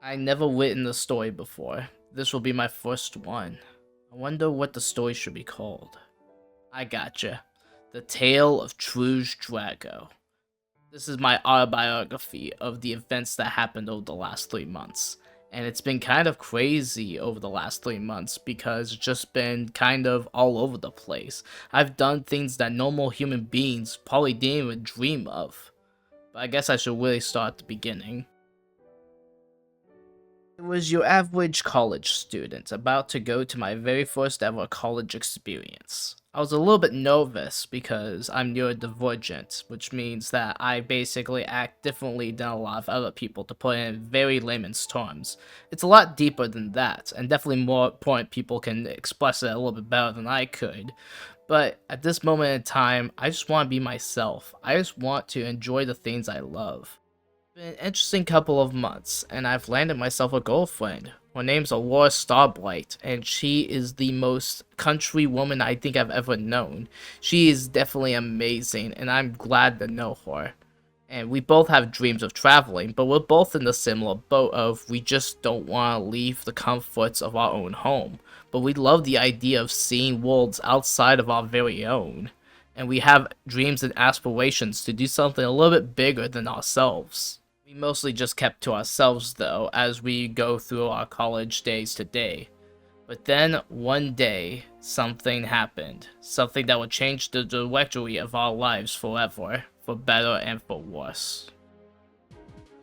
I never written a story before. This will be my first one. I wonder what the story should be called. I gotcha. The Tale of Trouge Drago. This is my autobiography of the events that happened over the last 3 months. And it's been kind of crazy over the last 3 months because it's just been kind of all over the place. I've done things that normal human beings probably didn't even dream of. But I guess I should really start at the beginning. It was your average college student about to go to my very first ever college experience. I was a little bit nervous because I'm neurodivergent, which means that I basically act differently than a lot of other people, to put it in very layman's terms. It's a lot deeper than that, and definitely more important people can express it a little bit better than I could. But at this moment in time, I just want to be myself. I just want to enjoy the things I love. Been an interesting couple of months, and I've landed myself a girlfriend. Her name's Aurora Starblight, and she is the most country woman I think I've ever known. She is definitely amazing, and I'm glad to know her. And we both have dreams of traveling, but we're both in the similar boat of we just don't want to leave the comforts of our own home. But we love the idea of seeing worlds outside of our very own. And we have dreams and aspirations to do something a little bit bigger than ourselves. We mostly just kept to ourselves though, as we go through our college days today. But then, one day, something happened. Something that would change the trajectory of our lives forever, for better and for worse.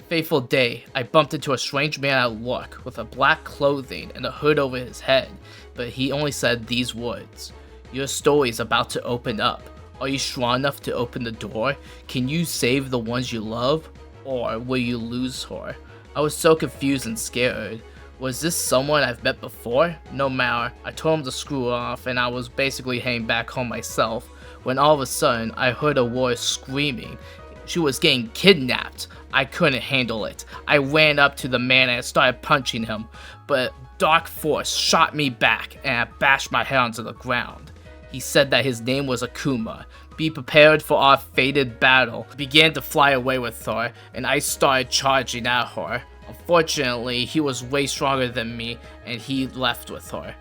Fateful day, I bumped into a strange man at work with a black clothing and a hood over his head, but he only said these words: "Your story's about to open up. Are you strong enough to open the door? Can you save the ones you love? Or will you lose her?" I was so confused and scared. Was this someone I've met before? No matter, I told him to screw off, and I was basically heading back home myself, when all of a sudden I heard Aurora screaming. She was getting kidnapped. I couldn't handle it. I ran up to the man and started punching him, but dark force shot me back and I bashed my head onto the ground. He said that his name was Akuma. Be prepared for our fated battle. I began to fly away with her, and I started charging at her. Unfortunately, he was way stronger than me, and he left with her.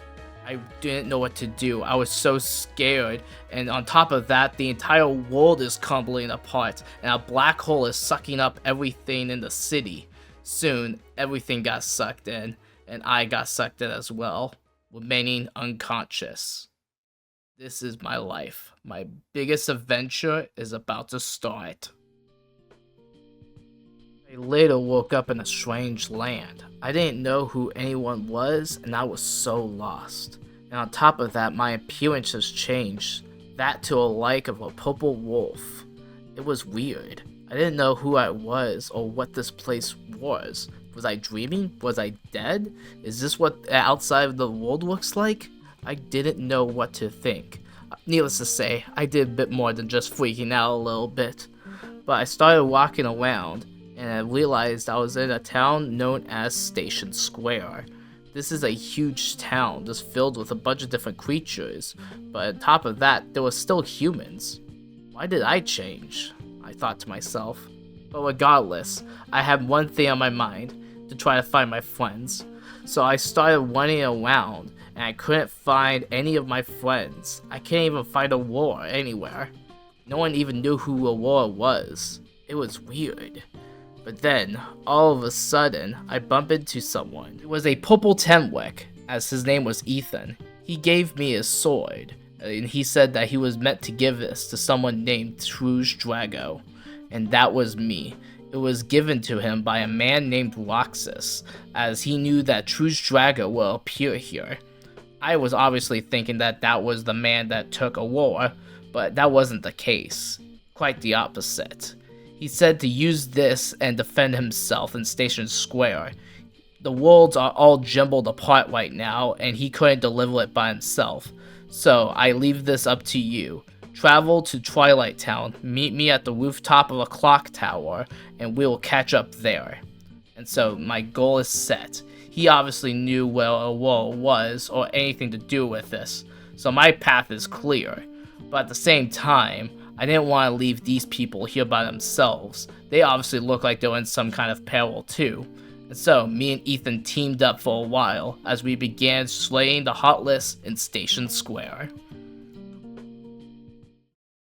I didn't know what to do. I was so scared, and on top of that, the entire world is crumbling apart, and a black hole is sucking up everything in the city. Soon, everything got sucked in, and I got sucked in as well, remaining unconscious. This is my life. My biggest adventure is about to start. I later woke up in a strange land. I didn't know who anyone was, and I was so lost. And on top of that, my appearance has changed. That to a like of a purple wolf. It was weird. I didn't know who I was or what this place was. Was I dreaming? Was I dead? Is this what the outside of the world looks like? I didn't know what to think. Needless to say, I did a bit more than just freaking out a little bit. But I started walking around, and I realized I was in a town known as Station Square. This is a huge town just filled with a bunch of different creatures, but on top of that, there were still humans. Why did I change? I thought to myself. But regardless, I had one thing on my mind: to try to find my friends. So I started running around, and I couldn't find any of my friends. I can't even find Aurora anywhere. No one even knew who Aurora was. It was weird. But then, all of a sudden, I bumped into someone. It was a purple Tenwick, as his name was Ethan. He gave me his sword, and he said that he was meant to give this to someone named Trouge Drago. And that was me. It was given to him by a man named Roxas, as he knew that Trouge Drago will appear here. I was obviously thinking that that was the man that took Aurora, but that wasn't the case. Quite the opposite. He said to use this and defend himself in Station Square. The worlds are all jumbled apart right now, and he couldn't deliver it by himself. So I leave this up to you. Travel to Twilight Town, meet me at the rooftop of a clock tower, and we will catch up there. And so my goal is set. He obviously knew where Aurora was or anything to do with this, so my path is clear. But at the same time, I didn't want to leave these people here by themselves. They obviously look like they're in some kind of peril too. And so, me and Ethan teamed up for a while as we began slaying the Heartless in Station Square.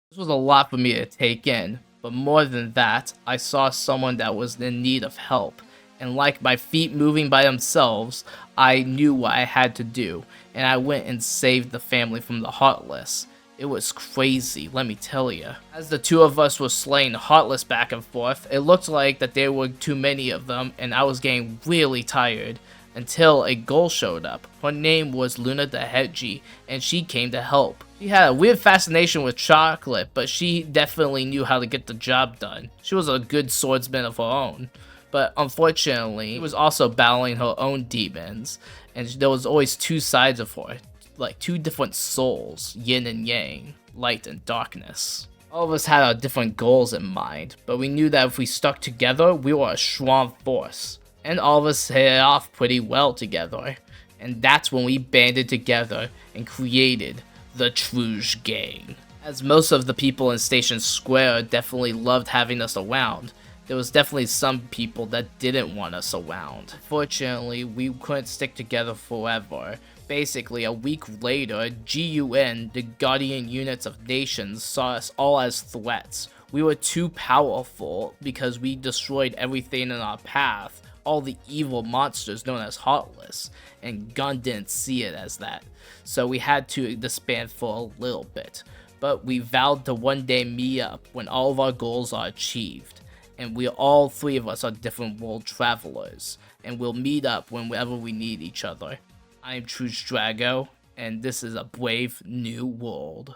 This was a lot for me to take in, but more than that, I saw someone that was in need of help, and like my feet moving by themselves, I knew what I had to do, and I went and saved the family from the Heartless. It was crazy, let me tell you. As the two of us were slaying the Heartless back and forth, it looked like that there were too many of them, and I was getting really tired, until a girl showed up. Her name was Luna the Hedgie, and she came to help. She had a weird fascination with chocolate, but she definitely knew how to get the job done. She was a good swordsman of her own. But unfortunately, she was also battling her own demons, and there was always two sides of her, like two different souls, yin and yang, light and darkness. All of us had our different goals in mind, but we knew that if we stuck together, we were a strong force. And all of us hit it off pretty well together. And that's when we banded together and created the Trouge Gang. As most of the people in Station Square definitely loved having us around, there was definitely some people that didn't want us around. Fortunately, we couldn't stick together forever. Basically, a week later, GUN, the Guardian Units of Nations, saw us all as threats. We were too powerful because we destroyed everything in our path, all the evil monsters known as Heartless, and Gun didn't see it as that, so we had to disband for a little bit. But we vowed to one day meet up when all of our goals are achieved, and all three of us are different world travelers, and we'll meet up whenever we need each other. I'm Trouge Drago, and this is a brave new world.